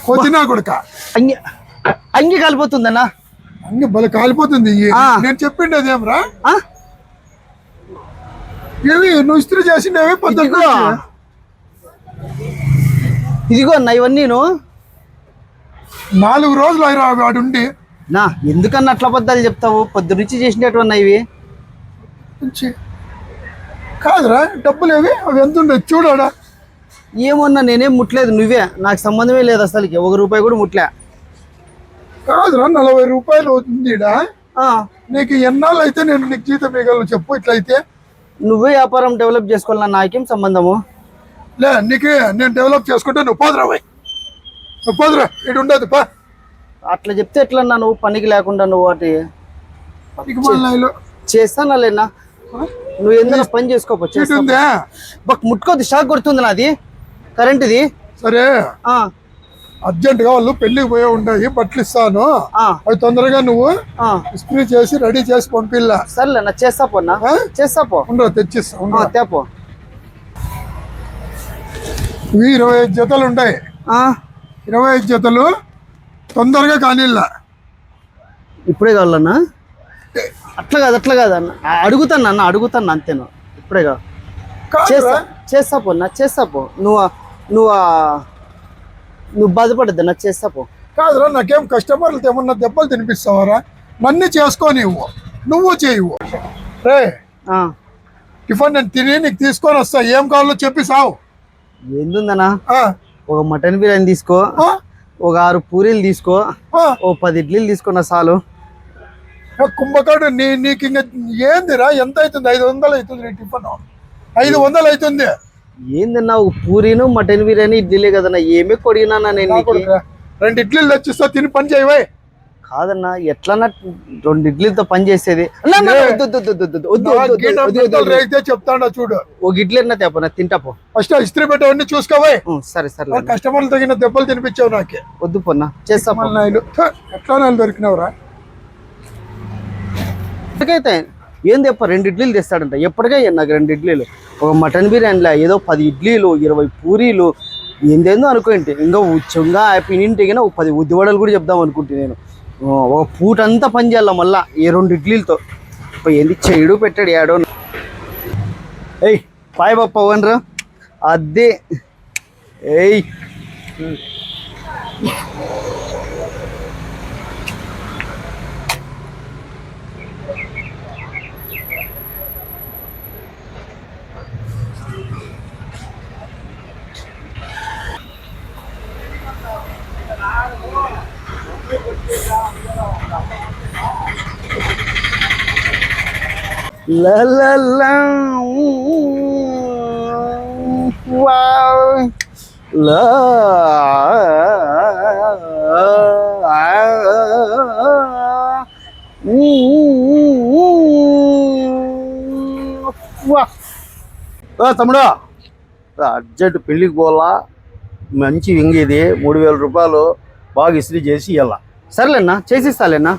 వచ్చినా కొడుక అంగి అంగి కాలిపోతుందన్నా. అంగి బల కాలిపోతుంది. నేను చెప్పిండి అదేమరా ఏవి నువ్వు ఇస్త్రీ చేసిండేవి పొద్దున్న. ఇదిగో అన్న ఇవన్నీ 4 రోజులు అయిరా వాడు ఉండి. నా ఎందుకన్నా అట్లా అబద్ధాలు చెప్తావు? పొద్దు నుంచి చేసినట్టున్నా ఇవి. కాదురా డబ్బులు ఏవి అవి ఎంత ఉండేది చూడాడా. ఏమన్నా నేనేం ముట్లేదు, నువ్వే. నాకు సంబంధమే లేదు అసలుకి, 1 రూపాయి కూడా ముట్లే. కాదురా 40 రూపాయలు అవుతుంది. నీకు ఎన్నాళ్ళు అయితే నేను నీకు జీతం ఇవ్వగలను చెప్పు. ఇట్లయితే నువ్వే వ్యాపారం డెవలప్ చేసుకోవాలన్నా, నాకేం సంబంధము లే. నీకు నేను డెవలప్ చేసుకుంటే నువ్వు పోదురా పోయి, నువ్వు పోదురా, ఇటు ఉండదు పా. అట్లా చెప్తే ఎట్లన్నా? నువ్వు పనికి లేకుండా నువ్వు వాటి పనికి మళ్ళీ చేస్తానా లేనా? నువ్వు ఏదైనా పని చేసుకోవచ్చు. ముట్టుకోద్దు, షాక్ కొడుతుంది నాది కరెంటుది. సరే అర్జెంట్ గా వాళ్ళు పెళ్లికి పోయే ఉంటాయి, బట్టలు ఇస్తాను. అవి తొందరగా నువ్వు ఇస్త్రీ చేసి రెడీ చేసి పంపిల్లా. సర్లే నా చేస్తా పోనా, చేస్తా పో. ఉండవు తెచ్చిస్తా. తేపో. ఇవి 25 జతలు ఉంటాయి. 25 జతలు తొందరగా కానీళ్ళ. ఇప్పుడే కావాలన్నా? అట్లా కాదు అన్న, అడుగుతాను అన్న, అడుగుతాను అంతేను. ఇప్పుడే కాదు, చేస్తా పో నా, చేస్తా పో. నువ్వు బాధపడద్దు నా, చేస్తా పో. కాదురా నాకేం కస్టమర్లతో ఏమన్నా దెబ్బలు తినిపిస్తావారా? నన్ను చేసుకోని నువ్వు చేయవు. రే టిఫిన్ నేను తిని నీకు తీసుకొని వస్తా, ఏం కావాలో చెప్పి సావు. ఏందుందనా? ఒక మటన్ బిర్యానీ తీసుకో, ఒక 6 పూరీలు తీసుకో, ఓ 10 ఇడ్లీలు తీసుకున్నా చాలు. కుంభకాడు నీకు ఇంకా ఏందిరా? ఎంత అవుతుంది? 500 అవుతుంది నీ టిఫిన్. 500 అవుతుంది. ఏందన్నా ఒక పూరీను మటన్ బిర్యానీ ఇడ్లీలే కదన్నా, ఏమే కొడిగినా నేను. 2 ఇడ్లీలు తెచ్చిస్తా, తిని పని చేయవే. కాదన్నా ఎట్లన్నా 2 ఇడ్లీలతో పని చేసేది? చెప్తాడా చూడు. ఒక ఇడ్లీ అన్నా తేపనా, తింటాపో. ఫస్ట్ ఇస్త్రీ పెట్టవన్నీ చూసుకోవే. సరే సరే. కస్టమర్లు తగిన దెబ్బలు తినిపించావు నాకే. వద్దు పొన్నా, చేస్తా. ఎట్లా నాయలు దొరికినవరా? ఎప్పటికైతే ఏం తెప్ప 2 ఇడ్లీలు తెస్తాడంట. ఎప్పటికైనా నాకు 2 ఇడ్లీలు, ఒక మటన్ బిర్యానీలో ఏదో 10 ఇడ్లీలు, 20 పూరీలు, ఏందేందో అనుకోండి. ఇంకా ఉచ్చంగా పిన్నింటికి ఒక 10 ఉద్దివడలు కూడా చెప్దాం అనుకుంటే నేను. ఒక పూట అంతా పని చేయాల మళ్ళా ఏ 2 ఇడ్లీలతో. ఏంది చెడు పెట్టాడు యాడో. ఏయ్ పాయ్ బాప్ప వనరు అదే. ఏయ్ la la la wow la తమ్ముడు అర్జెంట్ పెళ్ళికి పోలా, మంచి ఇంగిది 3000 రూపాయలు బాగా ఇస్త్రీ చేసి ఇవ్వాల. సర్లేనా, చేసిస్తాలేనా.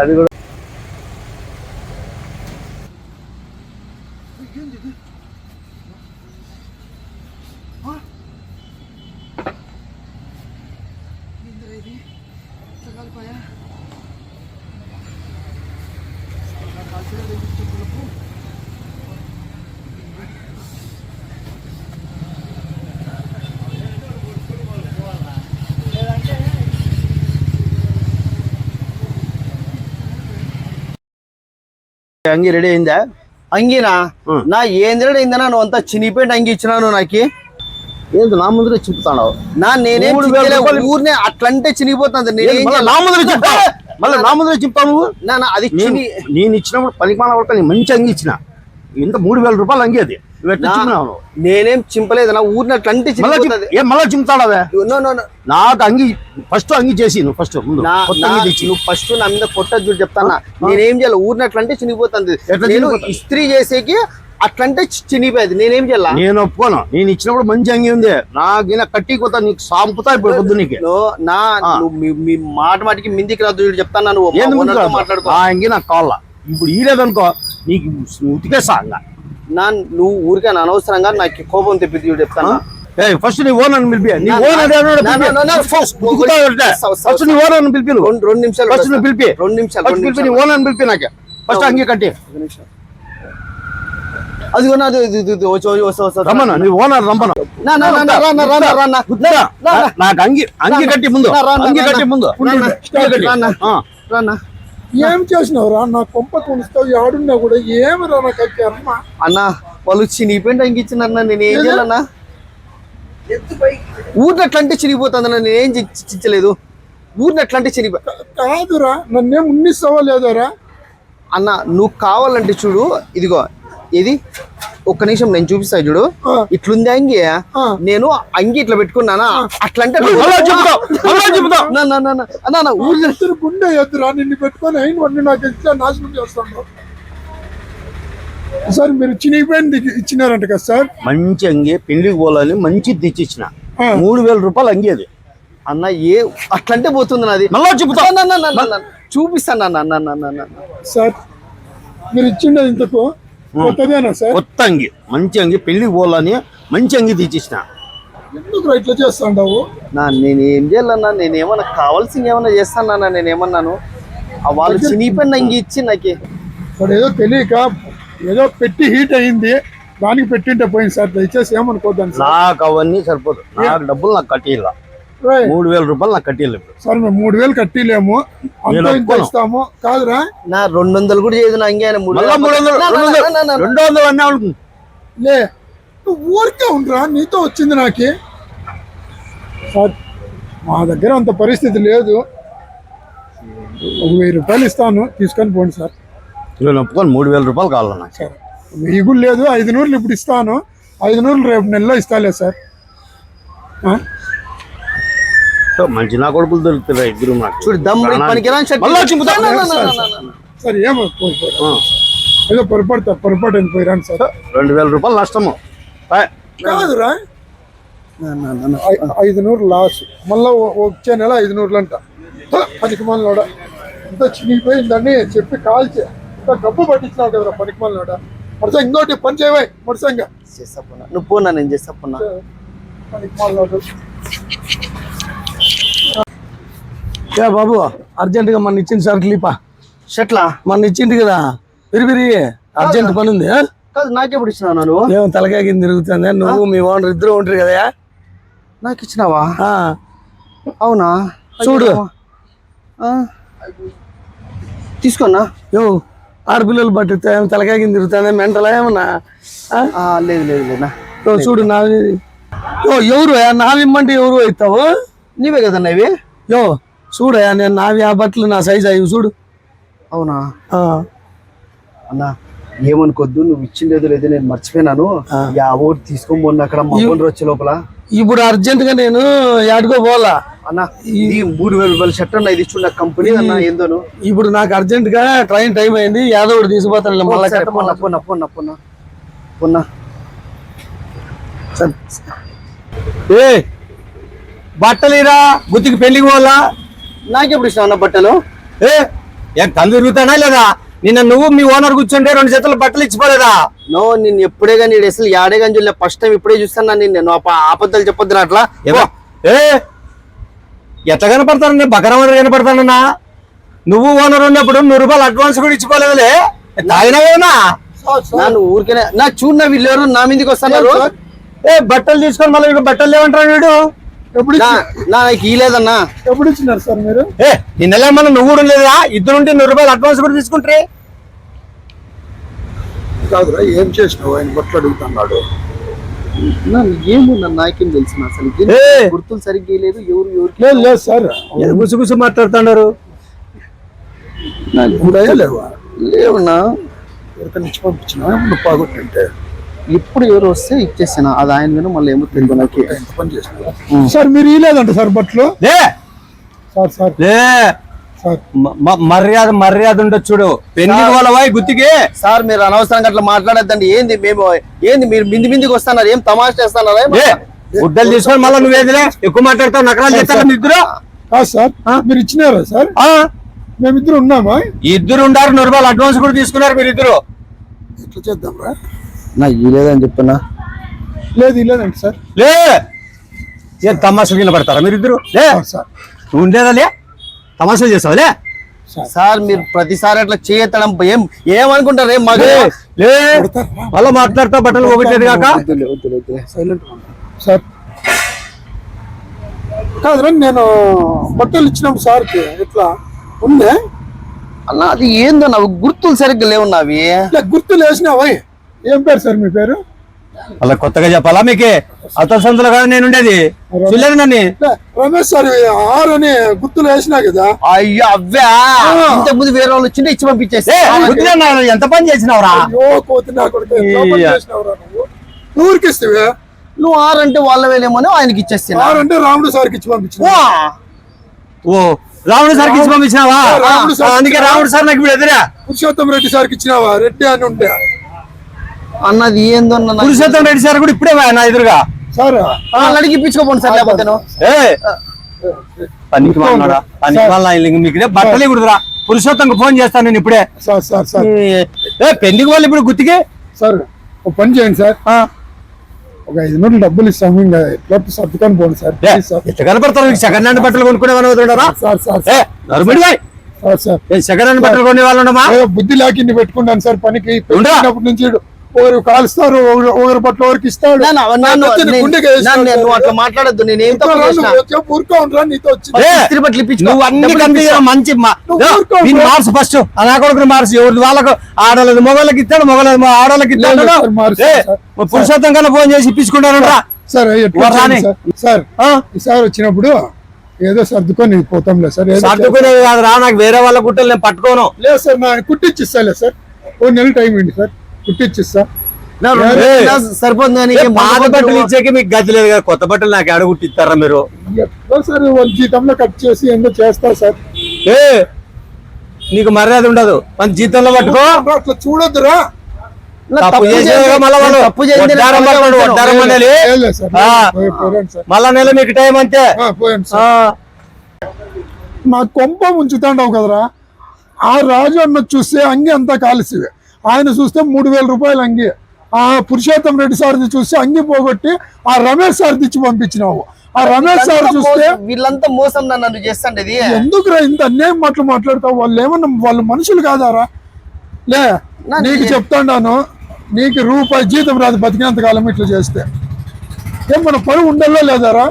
అది కూడా అంగి రెడీ అయిందా? అంగినా నా ఏంది అయిందనా నువ్వు అంతా చినిపోయిన అంగి ఇచ్చినాను నాకు. ఏంది నా ముందరే చెప్తాను? నేనేం ఊరినే అట్లంటే చినిగిపోతుంది. నా ముందరే చెప్తావు, మళ్ళీ నా ముందరే చెప్తావు నువ్వు. అది నేను ఇచ్చినప్పుడు 10 వరకు నేను మంచి అంగి ఇచ్చిన. ఇంత 3000 రూపాయలు అంగి అది. నేనేం చింపలేదు నా ఊరిని అట్లంటే మళ్ళీ చింపుతాడవే? నాకు అంగి ఫస్ట్ అంగి చేసి నువ్వు ఫస్ట్ నువ్వు ఫస్ట్ నా మీద కొట్టద్దు చెప్తానా. నేనేం చేయాలి ఊరిని అట్లంటే చినిగిపోతుంది. నేను ఇస్త్రీ చేసేకి అట్లంటే చినిగిపోయేది. నేనేం చేయాలి? నేను ఒప్పుకోను. నేను ఇచ్చినప్పుడు మంచి అంగి ఉంది. నాకైనా కట్టిపోతా నీకు సాంపుతా ఇప్పుడు పొద్దు నీకు. మీ మాటికి మిందికి రాదు చెప్తాను. నువ్వు మాట్లాడుకో. ఆ అంగి నాకు కావాలా. ఇప్పుడు ఈలేదనుకో నీకు ఉతికేసా. నువ్వు ఊరికే అనవసరంగా నాకు కోపం తెప్పింది చెప్తాను. ఫస్ట్ నీ ఓనర్ పిలిపి. నీ ఓనర్ ఫస్ట్ నీ ఓనర్ పిలిపి. 2 నిమిషాలు ఫస్ట్ నువ్వు పిలిపి. 2 నిమిషాలు పిలిపి. నీ ఓనర్ పిలిపి. నాకు ఫస్ట్ అంగి కట్టి అది రమ్మను. నీ ఓనర్ రమ్మను. నాకు అంగి కట్టి ముందు. అంగి కట్టి ముందు. ఏం చేసినావురా? నా కొంప కొనిస్తావు ఆడున్నా కూడా ఏమి రా నాకు అన్న. వాళ్ళు చినిగిపోయింది అంగి ఇచ్చినారన్నా. నేనేం చేయాలన్నా? ఊరిని అట్లంటే చినిగిపోతుంది అన్న. నేనేం చిచ్చలేదు. ఊరిని అట్లంటే చినిగిపో కాదురా. నన్నేం ఉన్నిస్తావా లేదారా అన్న? నువ్వు కావాలంటే చూడు, ఇదిగో ఇది ఒక్క నిమిషం నేను చూపిస్తా చూడు. ఇట్లుంది అంగి. నేను అంగి ఇట్లా పెట్టుకున్నానా అట్లంటే గుండె ఎద్దురా నిన్ను పెట్టుకొని అయిన వాడిని నాకు ఇట్లా నాశనం చేస్తాను సార్. మీరు చినిగిపోయింది ఇచ్చినారంట కదా సార్? మంచి అంగి పెళ్లికి పోవాలని మంచి తెచ్చిచ్చిన. 3000 రూపాయలు అంగి అది అన్న. అట్లంటే పోతుంది నాది. మళ్ళా చెప్తా చూపిస్తాను సార్. మీరు ఇచ్చిండేది ఇంతకు కొత్తదేనా సార్? కొత్త అంగి మంచి అంగి పెళ్లికి పోవాలని మంచి అంగి తెచ్చిచ్చిన. ఎందుకు ఇట్లా చేస్తాండావు? నేనేం చేయాలన్నా? నేనేమన్నా కావాల్సింది ఏమన్నా చేస్తానన్నా? నేనేమన్నాను? వాళ్ళు చినిగిపోయిన అంగి ఇచ్చి నాకే ఏదో తెలియక ఏదో పెట్టి హీట్ అయింది దానికి పెట్టింటే పోయింది సార్. దయచేసి ఏమనుకోద్దాను సార్. నాకు అవన్నీ సరిపోదు. నాకు డబ్బులు నాకు కట్టిలా. 3000 రూపాయలు నాకు కట్టిలే సార్. మేము 3000 కట్టిలేము, అంతా ఇస్తాము. కాదురా నా 200 కూడా చేయదు నా అంగి. 200 అన్నా లే నువ్వు ఊరికే ఉండరా. నీతో వచ్చింది నాకి సార్. మా దగ్గర అంత పరిస్థితి లేదు. 1000 రూపాయలు ఇస్తాను, తీసుకొని పోండి సార్. నేను ఒప్పుకొని 3000 రూపాయలు కావాలన్నా సార్. 1000 కూడా లేదు. 500 ఇప్పుడు ఇస్తాను. 500 రేపు నెలలో ఇస్తాలే సార్. మంచి నా కొడుకులు దొరుకుతాయి ఇద్దరు. నాకు చూడు సార్. ఏమో ఏదో పొరపాటు అని పోయిరాను సార్. 2000 రూపాయలు నష్టము. కాదురా 500 లాస్. మళ్ళా వచ్చే నెల 500 అంట. 10 మందిలోడ ఇంత చినిగిపోయిందని చెప్పి కాల్చి ఇంత గబ్బు పట్టించినావు కదరా 10 మందిలోడ. మరసా ఇంకోటి పని చేయవై మరసంగా నువ్వు పోనా నేను చేస్తా. 10 మందిలోడు బాబు అర్జెంటుగా మన ఇచ్చింది సార్ క్లిపా షట్లా మన ఇచ్చింది కదా. విరివిరి అర్జెంట్ పని ఉంది. కాదు నాకెప్పుడు ఇచ్చినావు? నువ్వు ఏమో తలకాయ కింద తిరుగుతుంది. నువ్వు మీ ఓనర్ ఇద్దరు ఉంటారు కదా. నాకు ఇచ్చినావా? అవునా? చూడు తీసుకోనా. ఆడపిల్లలు పట్టితే తలకాయ కింద తిరుగుతుంది. మెంటలా ఏమన్నా? లేదు లేదు లేనా. చూడు నావి. ఎవరు నావిమ్మంటే ఎవరు అవుతావు? నీవే కదన్నా ఇవి. చూడయా నేను నావి ఆ బట్టలు నా సైజ్ అవి చూడు. అవునా అన్నా? ఏమనుకోద్దు, నువ్వు ఇచ్చిండేదో లేదో నేను మర్చిపోయినాను. ఓటు తీసుకొని పోండి అక్కడ మొబైల్ వచ్చే లోపల. ఇప్పుడు అర్జెంట్ గా నేను యాడికో పోవాలా అన్న. ఇది 3000 రూపాయల షర్ట్ అన్న. ఇది చూడ కంపెనీ అన్న ఏందోను. ఇప్పుడు నాకు అర్జెంట్ గా ట్రైన్ టైం అయింది. యాదో ఒకటి తీసుకుపోతాను. పొన్నా బట్టలేరా గుత్తికి పెళ్లికి పోవాలా? నాకెప్పుడు ఇష్టం అన్న బట్టలు? కళ్ళు తిరుగుతానా లేదా? నిన్న నువ్వు మీ ఓనర్ కూర్చుంటే 2 జతలు బట్టలు ఇచ్చిపోలేదా? నిన్ను ఎప్పుడే కానీ అసలు యాడే కానీ చూడలే. ఫస్ట్ టైం ఇప్పుడే చూస్తాను. నేను ఆపద్దలు చెప్పొద్దు అట్లా. ఎట్లా కనపడతానన్నా? బకరమని కనపడతానన్నా. నువ్వు ఓనర్ ఉన్నప్పుడు 100 రూపాయలు అడ్వాన్స్ కూడా ఇచ్చిపోలేదులే. తాగినావేనా? నన్ను ఊరికే నా చూడు. నా వీళ్ళు ఎవరు నా మీదకి వస్తున్నారు. బట్టలు తీసుకొని మళ్ళీ బట్టలు లేవంటారు వీడు. నాకు ఇలేదన్నా. ఎప్పుడు ఇచ్చినారు సార్ మీరు? నిన్నలేమన్నా నువ్వు కూడా లేదా? 2 నుండి 100 రూపాయలు అడ్వాన్స్ కూడా తీసుకుంటారే. కాదురా ఏం చేసినావు ఆయన బట్టలు అడుగుతున్నాడు. ఏమున్నా నాకేం తెలిసిన అసలు ఏ! గుర్తులు సరిగ్గా లేదు ఎవరు ఎవరికి లేదు లేదు సార్ గుసు మాట్లాడుతున్నారు. ఉన్నాయా లేవా? లేవున్నా. ఎవరికైనా ఇచ్చి పంపించినా నువ్వు పాగొట్టుంటే ఇప్పుడు ఎవరు వస్తే ఇచ్చేసాను అది ఆయన విను మళ్ళీ ఏమో తెలియదు నాకు. ఎంత పని చేసినావు సార్? మీరు ఇలేదంట సార్ బట్టలు? లే సార్ సార్ లే సార్ మర్యాద ఉండొచ్చు చూడు. పెళ్లి వాళ్ళవా గుత్తికి? సార్ మీరు అనవసరంగా అట్లా మాట్లాడద్దండి. ఏంది మీరు మిందికి వస్తున్నారు, ఏం తమాషా చేస్తున్నారా? లే గుడ్డలు తీసుకొని మళ్ళీ నువ్వేదిలే ఎక్కువ మాట్లాడతావు, నకరాలు చేస్తారా మీ ఇద్దరు? కాదు సార్ మీరు ఇచ్చినారా సార్? మేమిద్దరు ఉన్నామా? ఇద్దరు ఉండారు, 100 రూపాయలు అడ్వాన్స్ కూడా తీసుకున్నారు మీరు ఇద్దరు. ఎట్లా చేద్దాం రా? నా ఇలేదని చెప్తున్నా. లేదు ఇలేదండి సార్. లే ఏం తమాషాలు కింద పడతారా మీరు ఇద్దరు? లే సార్ నువ్వు ఉండేదా? లే తమాషాలు చేస్తావు? లే సార్ మీరు ప్రతిసారి అట్లా చేయతడం ఏమనుకుంటారు? ఏం మగ లే మళ్ళా మాట్లాడతా బట్టలు ఒకటేది కాక. Silent sir. కాదురా నేను బట్టలు ఇచ్చినాం సార్కి, ఎట్లా ఉందే అన్న అది ఏందో నాకు గుర్తులు సరిగ్గా లేవు నావి. ఇట్లా గుర్తులు వేసినావా? ఏం పేరు సార్ మీ పేరు? అలా కొత్తగా చెప్పాలా మీకు? అతల సందులో కాదు నేను ఉండేది, చూడలేదు నన్ను. ఇట్లా రమేష్ సార్ ఆరు అని గుర్తులు వేసినా కదా. అయ్యో అవ్వా, ఇంతకు ముందు వేరే వాళ్ళు వచ్చింటే ఇచ్చి పంపించేస్తే ఎంత పని చేసినావురా? అయ్యో కోతి నా కొడుకు, ఎట్లా పని చేసినావురా నువ్వు? నువ్వు ఊరికిస్తావే? నువ్వు ఆరంటే వాళ్ళ వేలేమని ఆయనకి ఇచ్చేస్తా. ఆరంటే రాముడు సార్కి ఇచ్చి పంపించిన. ఓ రాముడు సార్కి ఇచ్చి పంపించినావా? రాముడు సార్ అందుకే రాముడు సార్ నాకు ఇప్పుడు ఎదురా. పురుషోత్తం రెడ్డి సార్కి ఇచ్చినావా? రెడ్డి అని ఉంటే అన్నది ఏందో పురుషోత్తం రెడ్డి సార్ కూడా ఇప్పుడే నా ఎదురుగా. సార్ అడిగి ఇప్పించుకోపోండి సార్, లేకపోతే పనికి వాళ్ళ పనికి వాళ్ళ మీకు బట్టలే కుడుతురా. పురుషోత్తంకి ఫోన్ చేస్తాను నేను ఇప్పుడే. సార్ సార్ సార్ పెళ్లికి వాళ్ళు ఇప్పుడు గుర్తుకి. సార్ ఒక పని చేయండి సార్, ఒక 500 డబ్బులు ఇస్తాము, ఇంకా ఎట్లా సర్దుకొని పోండి సార్. Please sir. ఎట్లా కనపడతారు? సెకండ్ హ్యాండ్ బట్టలు కొనుక్కునే వాళ్ళు sir sir sir second hand బట్టలు కొనే వాళ్ళు ఉండమా? బుద్ధి లేకింది పెట్టుకున్నాను సార్ పనికి. ఉండరా? పెట్టినప్పటి నుంచి ఒకరు కాలుస్తారు, ఒకరి పట్ల ఒకరికి ఇస్తాడు. నువ్వు అట్లా మాట్లాడద్దు. నేను ఏం తప్పు చేసినా? ఊరుకో ఉండరా, నీతో వచ్చింది. ఇస్త్రీ బట్టలు ఇప్పించుకో. నువ్వు అన్ని కనిపించిన మంచి మార్చు ఫస్ట్. అలా కొడుకుని మార్చు. ఎవరు వాళ్ళకు ఆడలేదు మొగళ్ళకి ఇస్తాడు, మొగలేదు ఆడోళ్ళకి ఇస్తాడు. పురుషోత్తం కన్నా ఫోన్ చేసి ఇప్పించుకుంటారు సార్. సార్ ఈసారి వచ్చినప్పుడు ఏదో సర్దుకొని పోతాంలే సార్. సర్దుకునేది కాదు రా, నాకు వేరే వాళ్ళ గుట్టలు నేను పట్టుకోను. లేదు సార్, నా కుట్టిచ్చిస్తాలే సార్. 1 నెల టైం ఇవ్వండి సార్, కుట్టిచ్చిస్తా. సరిపోతుంది. పాత బట్టలు ఇచ్చాక మీకు గతి లేదు కదా, కొత్త బట్టలు నాకు ఎడ కుట్టిస్తారా మీరు? ఎట్లా సార్ 1 జీతంలో కట్ చేసి ఏందో చేస్తా సార్. నీకు మర్యాద ఉండదు, మన జీతంలో పట్టుకో. అట్లా చూడొద్దురా. తప్పు చేసేది మళ్ళా వాళ్ళు మళ్ళా నెల మీకు టైం అంతే. పోయండి సార్. నా కొంప ఉంచుతాండావు కదరా. ఆ రాజు అన్న చూస్తే అంగి అంతా కాలిసివే, ఆయన చూస్తే 3000 రూపాయలు అంగి. ఆ పురుషోత్తం రెడ్డి సార్ది చూస్తే అంగి పోగొట్టి ఆ రమేష్ సార్ ఇచ్చి పంపించినావు. ఆ రమేష్ సార్ చూస్తే వీళ్ళంతా మోసం నన్ను చేస్తాండి. ఎందుకురా ఇంత అన్యాయం మాట్లాడతావు? వాళ్ళు ఏమన్నా వాళ్ళు మనుషులు కాదారా? లే నీకు చెప్తాండాను, నీకు రూపాయి జీతం రాదు బతికినంత కాలం ఇట్లా చేస్తే. ఏం మన పని ఉండల్లో లేదారా?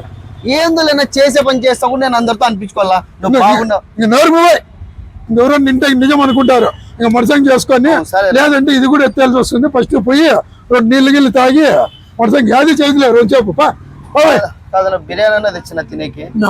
ఏందో లేనా చేసే పని చేస్తా కూడా నేను అందరితో అనిపించుకోవాలా? ఎవరో నింటే నిజం అనుకుంటారు. ఇంకా మరసంగి చేసుకొని, లేదంటే ఇది కూడా ఎత్తేయాల్సి వస్తుంది. ఫస్ట్ పోయి 2 నీళ్ళు గిల్లు తాగి మరసంగి యాది చేయలేదు 2 సేపు బిర్యానీ అన్నది తెచ్చిన తినేకి. ఇంకా